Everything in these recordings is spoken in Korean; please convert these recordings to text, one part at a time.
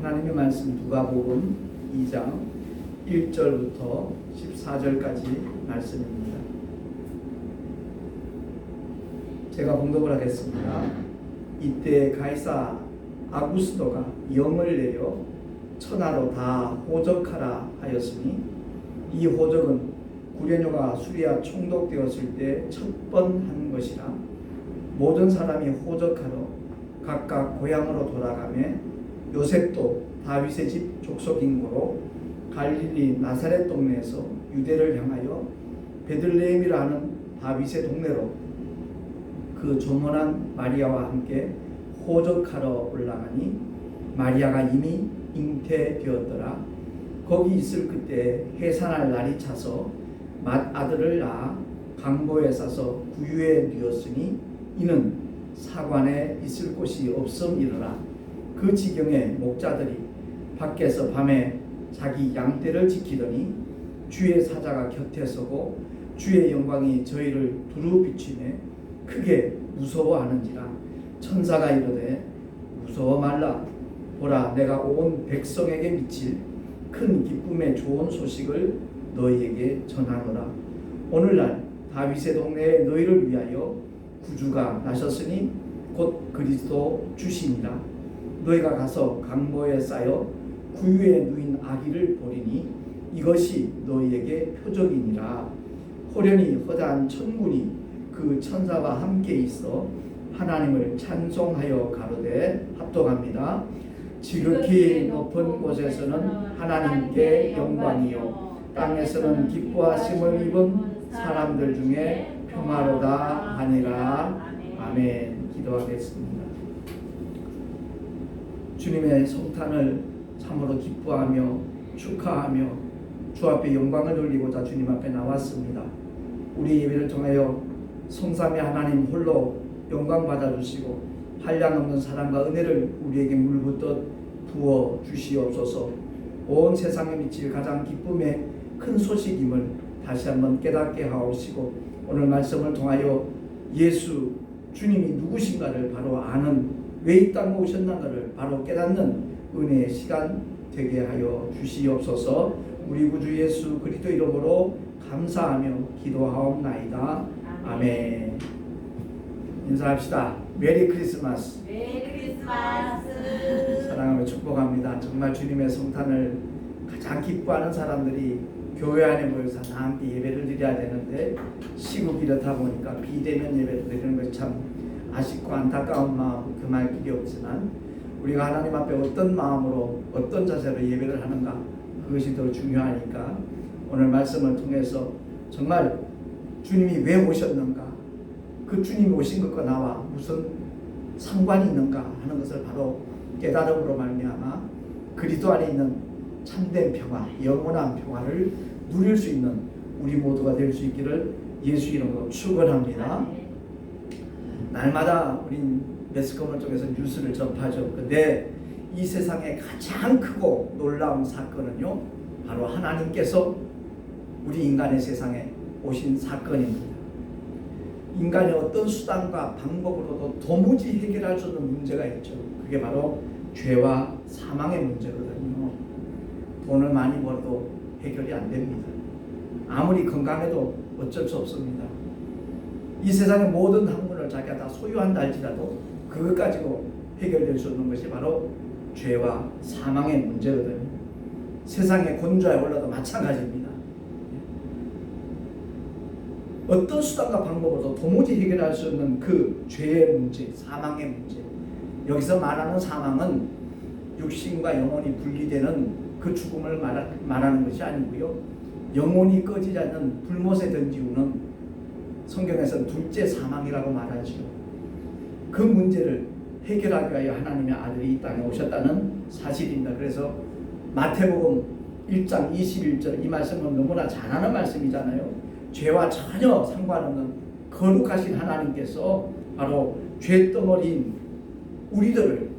하나님의 말씀 누가복음 2장 1절부터 14절까지 말씀입니다. 제가 봉독을 하겠습니다. 이때 가이사 아구스토가 영을 내려 천하로 다 호적하라 하였으니 이 호적은 구레뇨가 수리아 총독되었을 때 첫 번 한 것이라. 모든 사람이 호적하러 각각 고향으로 돌아가매 요셉도 다윗의 집 족속인 고로 갈릴리 나사렛 동네에서 유대를 향하여 베들레헴이라 하는 다윗의 동네로 그 조문한 마리아와 함께 호적하러 올라가니 마리아가 이미 잉태되었더라. 거기 있을 그때 해산할 날이 차서 맏아들을 낳아 강보에 싸서 구유에 누웠으니 이는 사관에 있을 곳이 없음이러라. 그 지경에 목자들이 밖에서 밤에 자기 양떼를 지키더니 주의 사자가 곁에 서고 주의 영광이 저희를 두루 비추매 크게 무서워하는지라. 천사가 이르되 무서워 말라. 보라, 내가 온 백성에게 미칠 큰 기쁨의 좋은 소식을 너희에게 전하노라. 오늘날 다윗의 동네에 너희를 위하여 구주가 나셨으니 곧 그리스도 주시니라. 너희가 가서 강보에 쌓여 구유에 누인 아기를 보리니 이것이 너희에게 표적이니라. 호련히 허다한 천군이 그 천사와 함께 있어 하나님을 찬송하여 가로되 합독합니다. 지극히 높은 곳에서는 하나님께 영광이요 땅에서는 기뻐하심을 입은 사람들 중에 평화로다 하니라. 아멘. 기도하겠습니다. 주님의 성탄을 참으로 기뻐하며 축하하며 주 앞에 영광을 돌리고자 주님 앞에 나왔습니다. 우리 예배를 통하여 성삼위 하나님 홀로 영광 받아주시고 한량없는 사랑과 은혜를 우리에게 물붓듯 부어 주시옵소서. 온 세상에 미칠 가장 기쁨의 큰 소식임을 다시 한번 깨닫게 하옵시고 오늘 말씀을 통하여 예수 주님이 누구신가를 바로 아는, 왜 이 땅에 오셨는가를 바로 깨닫는 은혜의 시간 되게 하여 주시옵소서. 우리 구주 예수 그리스도 이름으로 감사하며 기도하옵나이다. 아멘. 인사합시다. 메리 크리스마스. 메리 크리스마스. 사랑하며 축복합니다. 정말 주님의 성탄을 가장 기뻐하는 사람들이 교회 안에 모여서 다 함께 예배를 드려야 되는데 시국이 이렇다 보니까 비대면 예배를 드리는 것이 참 아쉽고 안타까운 마음 금할 길이 없지만 우리가 하나님 앞에 어떤 마음으로 어떤 자세로 예배를 하는가 그것이 더 중요하니까 오늘 말씀을 통해서 정말 주님이 왜 오셨는가, 그 주님이 오신 것과 나와 무슨 상관이 있는가 하는 것을 바로 깨달음으로 말미암아 그리스도 안에 있는 참된 평화, 영원한 평화를 누릴 수 있는 우리 모두가 될 수 있기를 예수 이름으로 축원합니다. 날마다 우린 매스컴을 통해서 뉴스를 접하죠. 근데 이 세상에 가장 크고 놀라운 사건은요, 바로 하나님께서 우리 인간의 세상에 오신 사건입니다. 인간의 어떤 수단과 방법으로도 도무지 해결할 수 없는 문제가 있죠. 그게 바로 죄와 사망의 문제거든요. 돈을 많이 벌어도 해결이 안 됩니다. 아무리 건강해도 어쩔 수 없습니다. 이 세상의 모든 학문을 자기가 다 소유한다 할지라도 그것 가지고 해결될 수 없는 것이 바로 죄와 사망의 문제거든요. 세상의 건조에 올라도 마찬가지입니다. 어떤 수단과 방법으로도 도무지 해결할 수 없는 그 죄의 문제, 사망의 문제. 여기서 말하는 사망은 육신과 영혼이 분리되는 그 죽음을 말하는 것이 아니고요. 영혼이 꺼지지 않는 불못에 던지우는 성경에서는 둘째 사망이라고 말하죠. 그 문제를 해결하기 위하여 하나님의 아들이 이 땅에 오셨다는 사실입니다. 그래서 마태복음 1장 21절 이 말씀은 너무나 잘 아는 말씀이잖아요. 죄와 전혀 상관없는 거룩하신 하나님께서 바로 죄덩어리인 우리들을,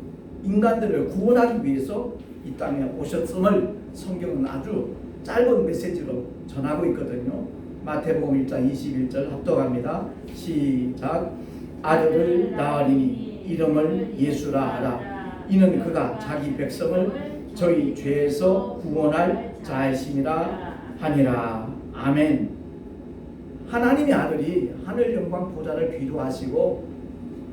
인간들을 구원하기 위해서 이 땅에 오셨음을 성경은 아주 짧은 메시지로 전하고 있거든요. 마태복음 1장 21절 합독합니다. 시작. 아들을 낳으리니 이름을 예수라 하라. 이는 그가 자기 백성을 저희 죄에서 구원할 자이심이라 하니라. 아멘. 하나님의 아들이 하늘 영광 보좌를 뒤로하시고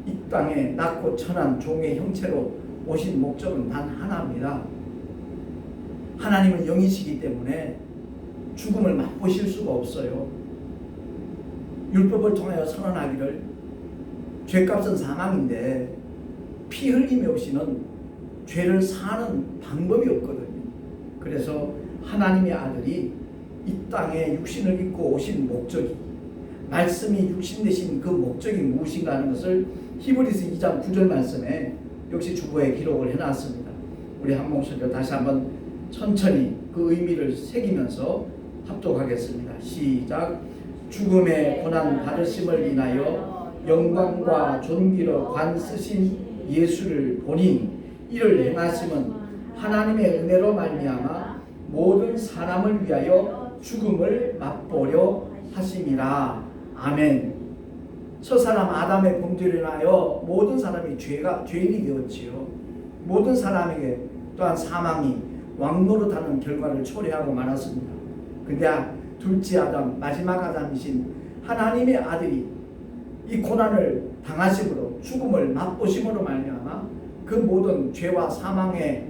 이 땅에 낮고 천한 종의 형체로 오신 목적은 단 하나입니다. 하나님은 영이시기 때문에 죽음을 맛보실 수가 없어요. 율법을 통하여 선언하기를 죄값은 사망인데 피 흘림이 없이는 죄를 사는 방법이 없거든요. 그래서 하나님의 아들이 이 땅에 육신을 입고 오신 목적이, 말씀이 육신 되신 그 목적이 무엇인가 하는 것을 히브리서 2장 9절 말씀에 역시 주보에 기록을 해놨습니다. 우리 한 목소리로 다시 한번 천천히 그 의미를 새기면서 합독하겠습니다. 시작. 죽음의 고난 받으심을 인하여 영광과 존귀로 관 쓰신 예수를 보니 이를 행하심은 하나님의 은혜로 말미암아 모든 사람을 위하여 죽음을 맛보려 하심이라. 아멘. 첫사람 아담의 범죄로 인하여 모든 사람이 죄인이 되었지요. 모든 사람에게 또한 사망이 왕노릇하는 결과를 초래하고 말았습니다. 근데 둘째 아담, 마지막 아담이신 하나님의 아들이 이 고난을 당하심으로 죽음을 맛보심으로 말미암아 그 모든 죄와 사망의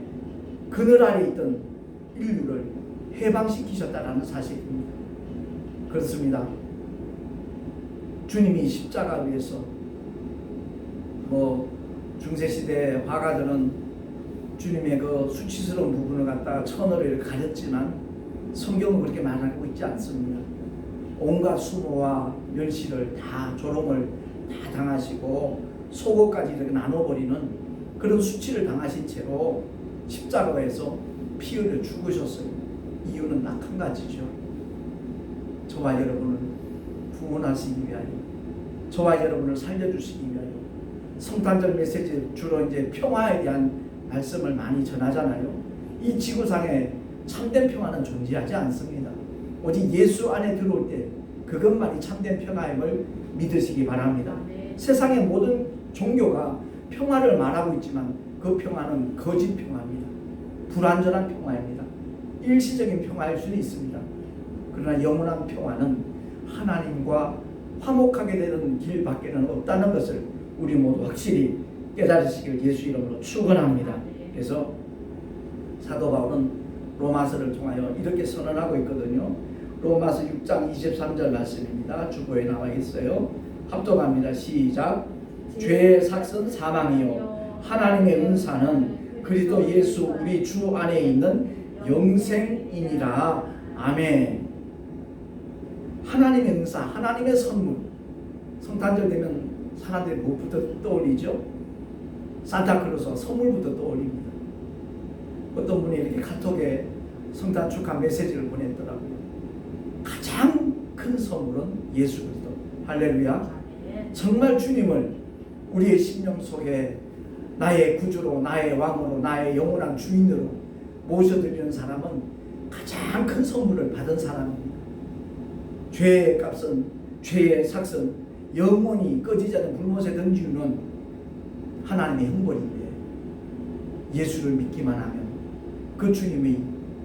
그늘 아래 있던 인류를 해방시키셨다라는 사실입니다. 그렇습니다. 주님이 십자가 위에서 중세시대 화가들은 주님의 그 수치스러운 부분을 갖다가 천으로 가렸지만 성경은 그렇게 말하고 있지 않습니다. 온갖 수모와 멸시를 다, 조롱을 다 당하시고 속옷까지 이렇게 나눠버리는 그런 수치를 당하신 채로 십자가에서 피 흘려 죽으셨어요. 이유는 딱 한 가지죠. 저와 여러분을 구원하시기 위하여, 저와 여러분을 살려주시기 위하여. 성탄절 메시지 주로 이제 평화에 대한 말씀을 많이 전하잖아요. 이 지구상에 참된 평화는 존재하지 않습니다. 오직 예수 안에 들어올 때 그것만이 참된 평화임을 믿으시기 바랍니다. 세상의 모든 종교가 평화를 말하고 있지만 그 평화는 거짓 평화입니다. 불완전한 평화입니다. 일시적인 평화일 수는 있습니다. 그러나 영원한 평화는 하나님과 화목하게 되는 길밖에는 없다는 것을 우리 모두 확실히 깨달으시길 예수 이름으로 축원합니다. 그래서 사도 바울은 로마서를 통하여 이렇게 선언하고 있거든요. 로마서 6장 23절 말씀입니다. 주보에 나와 있어요. 합독합니다. 시작. 죄의 삭은 사망이요 하나님의 은사는 그리스도 예수 우리 주 안에 있는 영생이니라. 아멘. 하나님의 은사, 하나님의 선물. 성탄절 되면 사람들이 무엇부터 떠올리죠? 산타클로스 선물부터 떠올립니다. 어떤 분이 이렇게 카톡에 성탄 축하 메시지를 보냈더라고요. 가장 큰 선물은 예수 그리스도. 할렐루야. 정말 주님을 우리의 심령 속에 나의 구주로, 나의 왕으로, 나의 영원한 주인으로 모셔드리는 사람은 가장 큰 선물을 받은 사람입니다. 죄의 값은, 죄의 삭은 영원히 꺼지지 않는 불못에 던지는 하나님의 형벌인데 예수를 믿기만 하면 그 주님이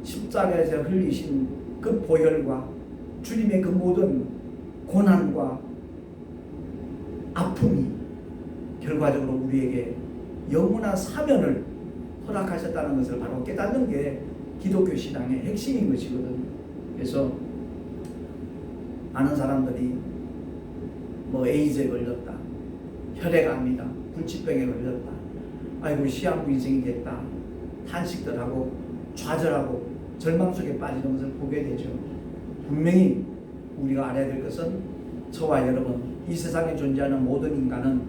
십자가에서 흘리신 그 보혈과 주님의 그 모든 고난과 아픔이 결과적으로 우리에게 영원한 사면을 허락하셨다는 것을 바로 깨닫는 게 기독교 신앙의 핵심인 것이거든요. 그래서 많은 사람들이 에이즈에 걸렸다, 혈액암이다, 불치병에 걸렸다, 아이고 시한부 인생이 됐다, 탄식들하고 좌절하고 절망 속에 빠지는 것을 보게 되죠. 분명히 우리가 알아야 될 것은 저와 여러분, 이 세상에 존재하는 모든 인간은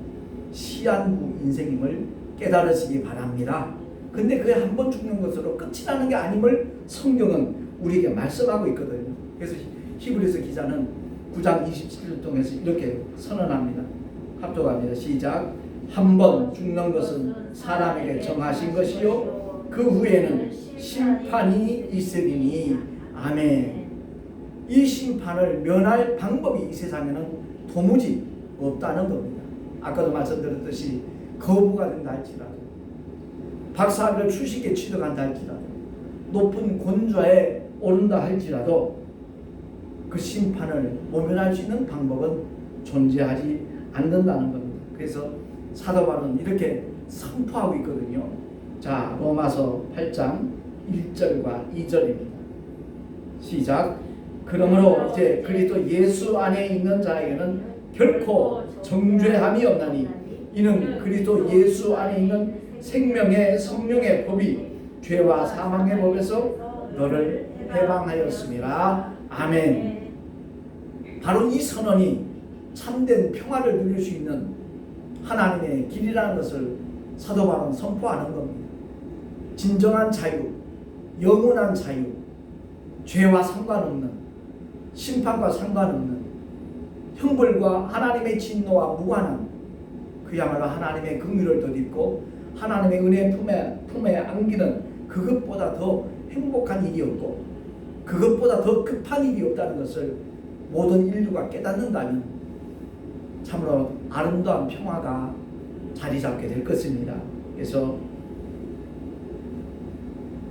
시한부 인생임을 깨달으시기 바랍니다. 근데 그게 한 번 죽는 것으로 끝이 나는 게 아님을 성경은 우리에게 말씀하고 있거든요. 그래서 히브리서 기자는 9장 27절 통해서 이렇게 선언합니다. 합독합니다. 시작. 한 번 죽는 것은 사람에게 정하신 것이요 그 후에는 심판이 있으리니. 아멘. 이 심판을 면할 방법이 이 세상에는 도무지 없다는 겁니다. 아까도 말씀드렸듯이 거부가 된다 할지라도 박사학위를 수십개 취득한다 할지라도 높은 권좌에 오른다 할지라도 그 심판을 모면할 수 있는 방법은 존재하지 않는다는 겁니다. 그래서 사도 바울은 이렇게 선포하고 있거든요. 자, 로마서 8장 1절과 2절입니다. 시작. 그러므로 이제 그리스도 예수 안에 있는 자에게는 결코 정죄함이 없나니 이는 그리스도 예수 안에 있는 생명의 성령의 법이 죄와 사망의 법에서 너를 해방하였습니다. 아멘. 바로 이 선언이 참된 평화를 누릴 수 있는 하나님의 길이라는 것을 사도 바울은 선포하는 겁니다. 진정한 자유, 영원한 자유, 죄와 상관없는, 심판과 상관없는, 형벌과 하나님의 진노와 무관한 그야말로 하나님의 긍휼을 덧입고 하나님의 은혜 품에 안기는 그것보다 더 행복한 일이 없고 그것보다 더 급한 일이 없다는 것을 모든 인류가 깨닫는다면 참으로 아름다운 평화가 자리 잡게 될 것입니다. 그래서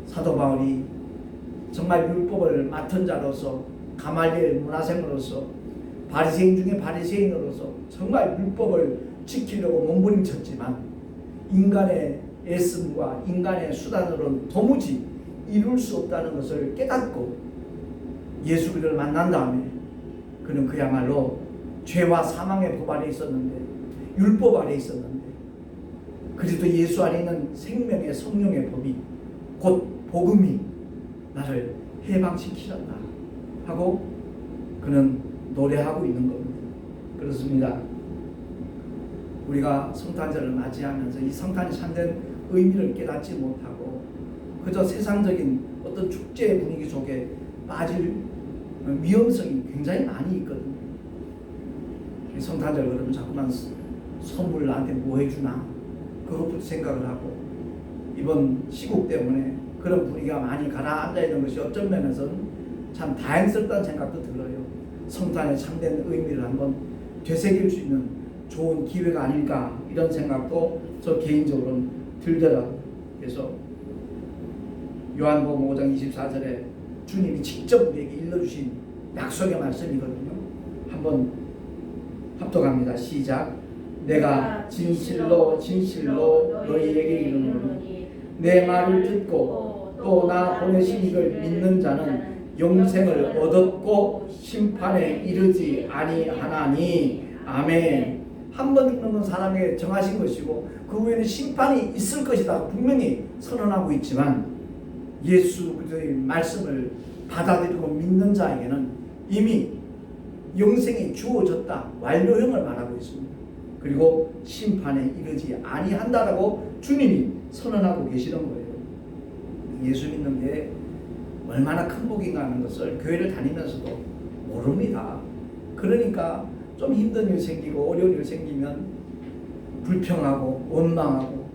사도 바울이 정말 율법을 맡은 자로서 가말리엘 문화생으로서 바리새인 중에 바리새인으로서 정말 율법을 지키려고 몸부림쳤지만 인간의 애씀과 인간의 수단으로는 도무지 이룰 수 없다는 것을 깨닫고 예수 그리스도를 만난 다음에 그는 그야말로 죄와 사망의 법 아래 있었는데 율법 아래 있었는데 그리스도 예수 안에 있는 생명의 성령의 법이 곧 복음이 나를 해방시키셨다 하고 그는 노래하고 있는 겁니다. 그렇습니다. 우리가 성탄절을 맞이하면서 이 성탄이 참된 의미를 깨닫지 못하고 그저 세상적인 어떤 축제의 분위기 속에 빠질 위험성이 굉장히 많이 있거든요. 성탄절 그러면 자꾸만 선물 나한테 뭐 해주나 그것부터 생각을 하고 이번 시국 때문에 그런 분위기가 많이 가라앉아 있는 것이 어떤 면에서는 참 다행스럽다는 생각도 들어요. 성탄의 참된 의미를 한번 되새길 수 있는 좋은 기회가 아닐까 이런 생각도 저 개인적으로는 들더라고요. 그래서 요한복음 5장 24절에 주님이 직접 우리에게 일러주신 약속의 말씀이거든요. 한번 합독합니다. 시작. 내가 진실로 진실로 너희에게 이르노니 내 말을 듣고 또 나 보내신 이를 믿는 자는 영생을 얻었고 심판에 이르지 아니하나니. 아멘. 한 번 죽는 건 사람에게 정하신 것이고 그 후에는 심판이 있을 것이다 분명히 선언하고 있지만 예수 그리스도의 말씀을 받아들이고 믿는 자에게는 이미 영생이 주어졌다 완료형을 말하고 있습니다. 그리고 심판에 이르지 아니한다라고 주님이 선언하고 계시는 거예요. 예수 믿는 게 얼마나 큰 복인가 하는 것을 교회를 다니면서도 모릅니다. 그러니까 좀 힘든 일 생기고 어려운 일 생기면 불평하고 원망하고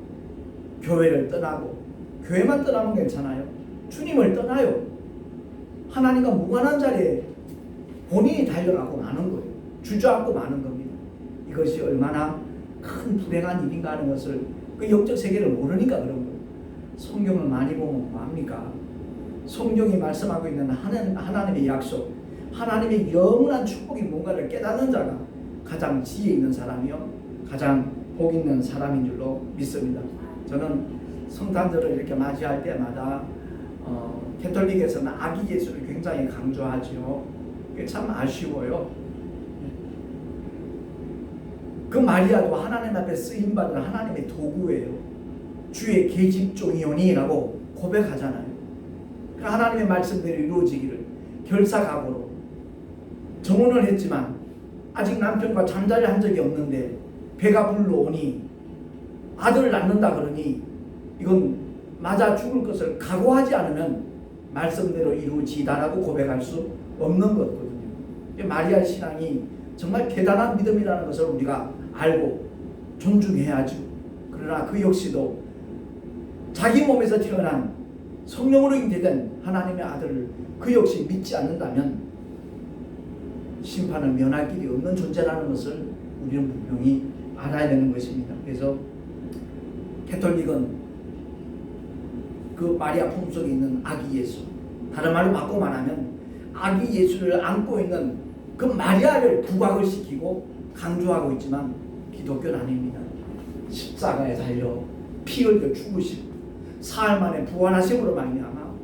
교회를 떠나고 교회만 떠나면 괜찮아요. 주님을 떠나요. 하나님과 무관한 자리에 본인이 달려가고 마는 거예요. 주저앉고 마는 겁니다. 이것이 얼마나 큰 불행한 일인가 하는 것을 그 영적 세계를 모르니까 그런 거예요. 성경을 많이 보면 뭐합니까? 성경이 말씀하고 있는 하나님의 약속, 하나님의 영원한 축복이 뭔가를 깨닫는 자가 가장 지혜 있는 사람이요 가장 복 있는 사람인 줄로 믿습니다. 저는 성탄절을 이렇게 맞이할 때마다 캐톨릭에서는 아기 예수를 굉장히 강조하죠. 그게 참 아쉬워요. 그 마리아도 하나님 앞에 쓰임받은 하나님의 도구예요. 주의 계집종이오니라고 고백하잖아요. 그 하나님의 말씀대로 이루어지기를 결사각오로 정언을 했지만 아직 남편과 잠자리 한 적이 없는데 배가 불러오니 아들을 낳는다 그러니 이건 맞아 죽을 것을 각오하지 않으면 말씀대로 이루어지다라고 고백할 수 없는 거거든요. 마리아의 신앙이 정말 대단한 믿음이라는 것을 우리가 알고 존중해야죠. 그러나 그 역시도 자기 몸에서 태어난 성령으로 잉태된 하나님의 아들을 그 역시 믿지 않는다면 심판을 면할 길이 없는 존재라는 것을 우리는 분명히 알아야 되는 것입니다. 그래서 캐톨릭은 그 마리아 품속에 있는 아기 예수, 다른 말로 바꿔 말하면 아기 예수를 안고 있는 그 마리아를 부각을 시키고 강조하고 있지만 기독교는 아닙니다. 십자가에 달려 피 흘려 죽으시고 사흘 만에 부활하심으로 말미암아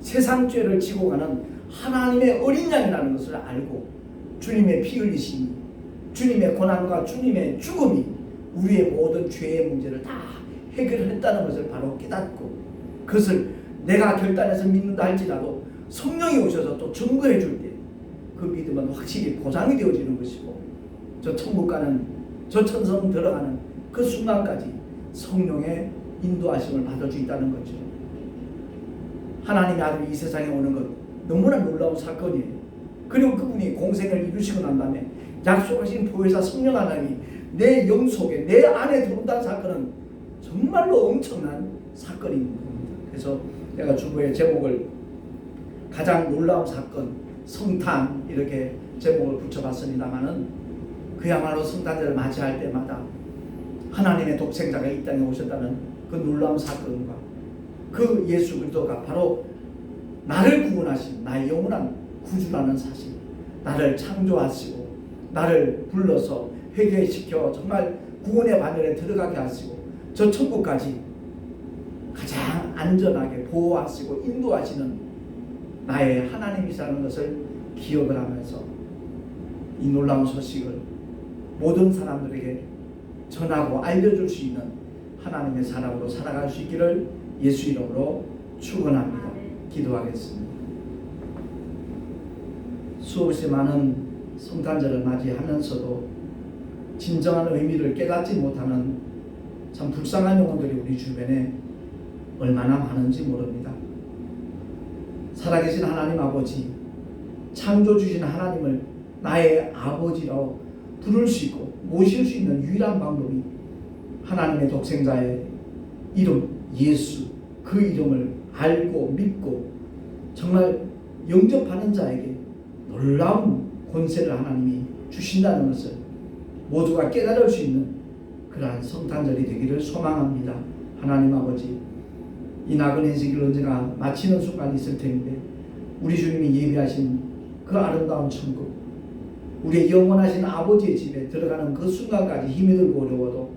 세상 죄를 지고 가는 하나님의 어린 양이라는 것을 알고 주님의 피 흘리심이, 주님의 고난과 주님의 죽음이 우리의 모든 죄의 문제를 다 해결했다는 것을 바로 깨닫고, 그것을 내가 결단해서 믿는다 할지라도 성령이 오셔서 또 증거해 줄 때 그 믿음은 확실히 보장이 되어지는 것이고, 저 천국 가는, 저 천성 들어가는 그 순간까지 성령의 인도하심을 받을 수 있다는 거죠. 하나님의 아들이 이 세상에 오는 것 너무나 놀라운 사건이에요. 그리고 그분이 공생을 이루시고 난 다음에 약속하신 보혜사 성령 하나님이 내 영 속에, 내 안에 들어온다는 사건은 정말로 엄청난 사건인 겁니다. 그래서 내가 주보의 제목을 가장 놀라운 사건, 성탄, 이렇게 제목을 붙여봤습니다마는 그야말로 성탄절을 맞이할 때마다 하나님의 독생자가 이 땅에 오셨다는 그 놀라운 사건과 그 예수 그리스도가 바로 나를 구원하신 나의 영원한 구주라는 사실, 나를 창조하시고 나를 불러서 회개시켜 정말 구원의 바늘에 들어가게 하시고 저 천국까지 가장 안전하게 보호하시고 인도하시는 나의 하나님이시라는 것을 기억을 하면서 이 놀라운 소식을 모든 사람들에게 전하고 알려줄 수 있는 하나님의 사람으로 살아갈 수 있기를 예수 이름으로 축원합니다. 기도하겠습니다. 수없이 많은 성탄절을 맞이하면서도 진정한 의미를 깨닫지 못하는 참 불쌍한 영혼들이 우리 주변에 얼마나 많은지 모릅니다. 살아계신 하나님 아버지, 창조주신 하나님을 나의 아버지로 부를 수 있고 모실 수 있는 유일한 방법이 하나님의 독생자의 이름 예수, 그 이름을 알고 믿고 정말 영접하는 자에게 놀라운 권세를 하나님이 주신다는 것을 모두가 깨달을 수 있는 그러한 성탄절이 되기를 소망합니다. 하나님 아버지, 이 나그네 인생을 언제가 마치는 순간이 있을 텐데 우리 주님이 예비하신 그 아름다운 천국, 우리의 영원하신 아버지의 집에 들어가는 그 순간까지 힘이 들고 어려워도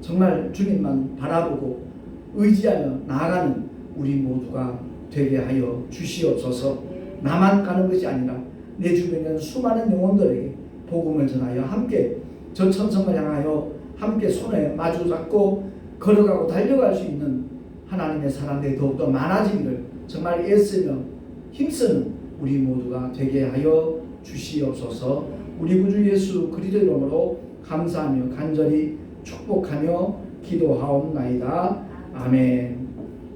정말 주님만 바라보고 의지하며 나아가는 우리 모두가 되게 하여 주시옵소서. 나만 가는 것이 아니라 내 주변에 있는 수많은 영혼들에게 복음을 전하여 함께 저 천성을 향하여 함께 손에 마주 잡고 걸어가고 달려갈 수 있는 하나님의 사람들이 더욱더 많아지기를 정말 애쓰며 힘쓰는 우리 모두가 되게 하여 주시옵소서. 우리 구주 예수 그리스도 이름으로 감사하며 간절히 축복하며 기도하옵나이다. 아멘.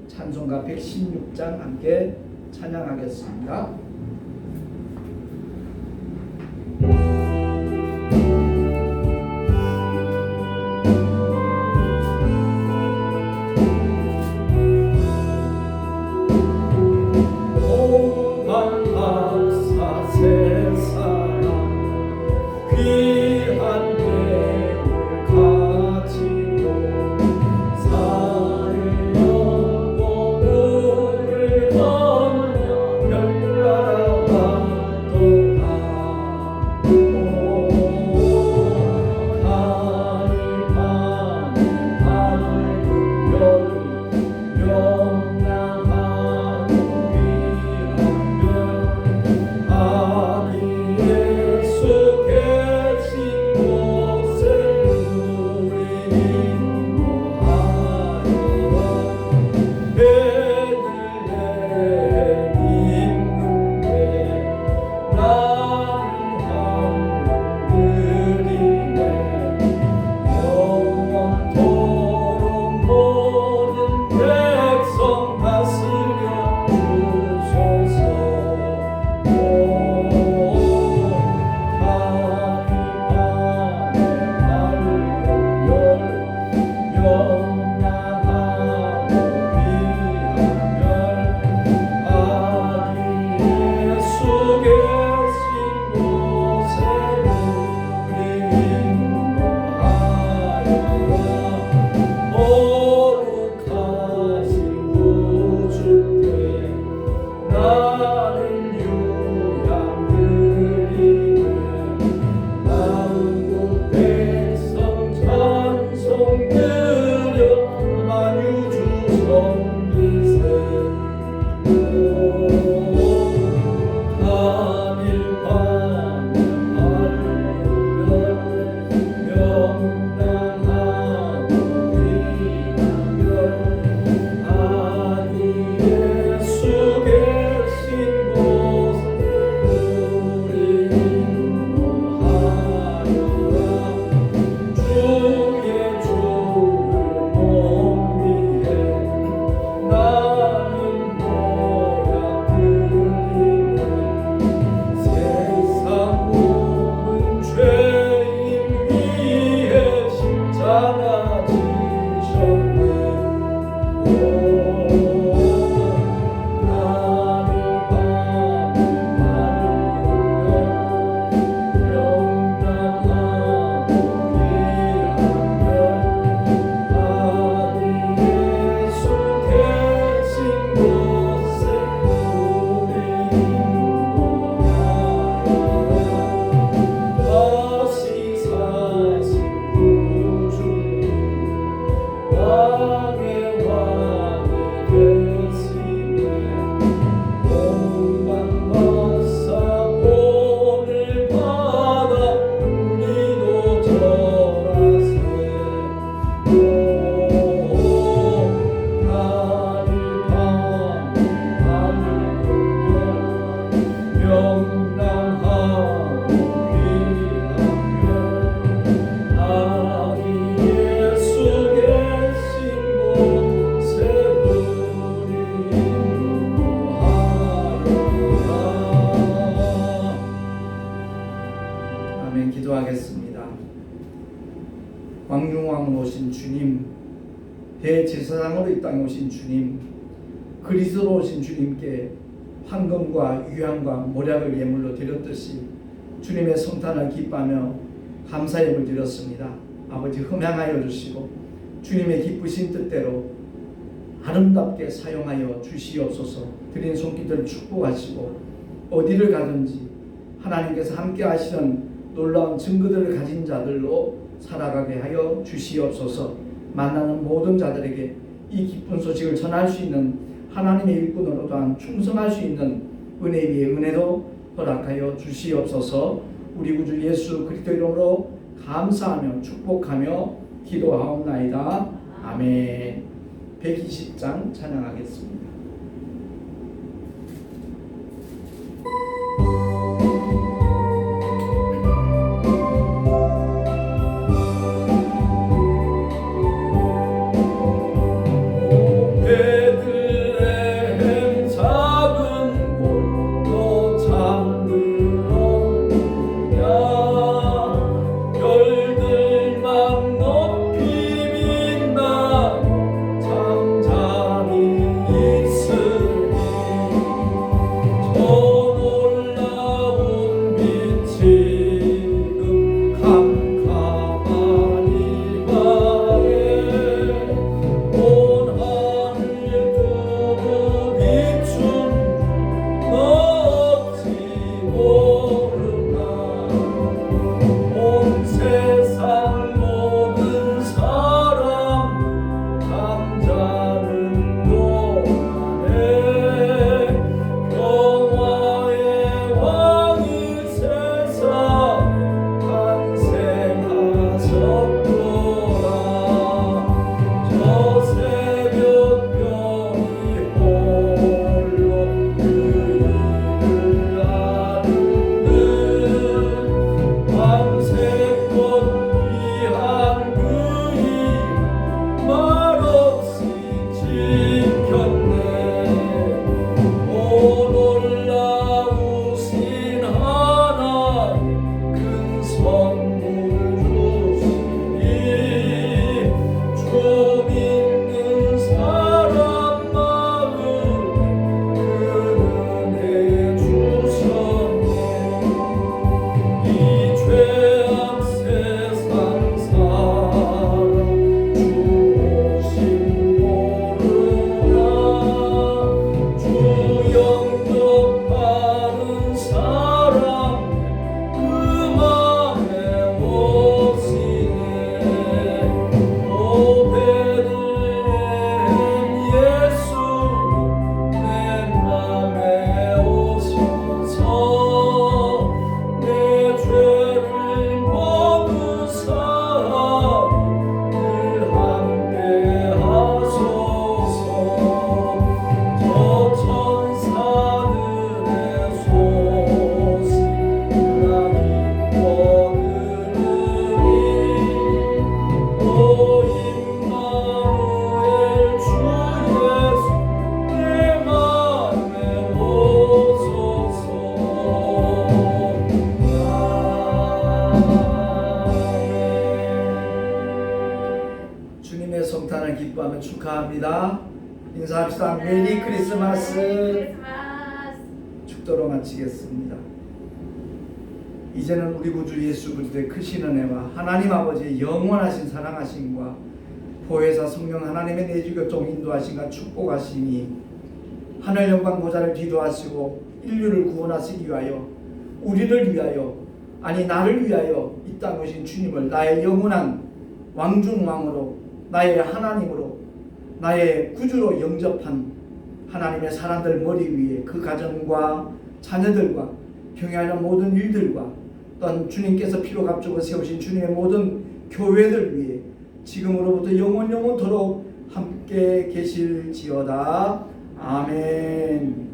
찬송가 116장 함께 찬양하겠습니다. 사의 영광을 건너 별나 왕중왕으로 오신 주님, 대제사장으로 이 땅에 오신 주님, 그리스도로 오신 주님께 황금과 유향과 모략을 예물로 드렸듯이 주님의 성탄을 기뻐하며 감사 예물 드렸습니다. 아버지 흠양하여 주시고 주님의 기쁘신 뜻대로 아름답게 사용하여 주시옵소서. 드린 손길들을 축복하시고 어디를 가든지 하나님께서 함께 하시는 놀라운 증거들을 가진 자들로 살아가게 하여 주시옵소서. 만나는 모든 자들에게 이 기쁜 소식을 전할 수 있는 하나님의 일꾼으로 또한 충성할 수 있는 은혜 위에 은혜도 허락하여 주시옵소서. 우리 구주 예수 그리스도 이름으로 감사하며 축복하며 기도하옵나이다. 아멘. 120장 찬양하겠습니다. 주님의 성탄을 기뻐하며 축하합니다. 인사합시다. 메리 크리스마스. 축도로 마치겠습니다. 이제는 우리 구주 예수 그리스도의 크신 은혜와 하나님 아버지의 영원하신 사랑하심과 보혜사 성령 하나님의 내주교통 인도하심과 축복하심이 하늘 영광 보좌를 기도하시고 인류를 구원하시기 위하여 우리를 위하여 아니 나를 위하여 이 땅에 오신 주님을 나의 영원한 왕중왕으로 나의 하나님으로 나의 구주로 영접한 하나님의 사람들 머리 위에 그 가정과 자녀들과 경영하는 모든 일들과 또한 주님께서 피로 값주고 세우신 주님의 모든 교회들 위해 지금으로부터 영원토록 함께 계실지어다. 아멘.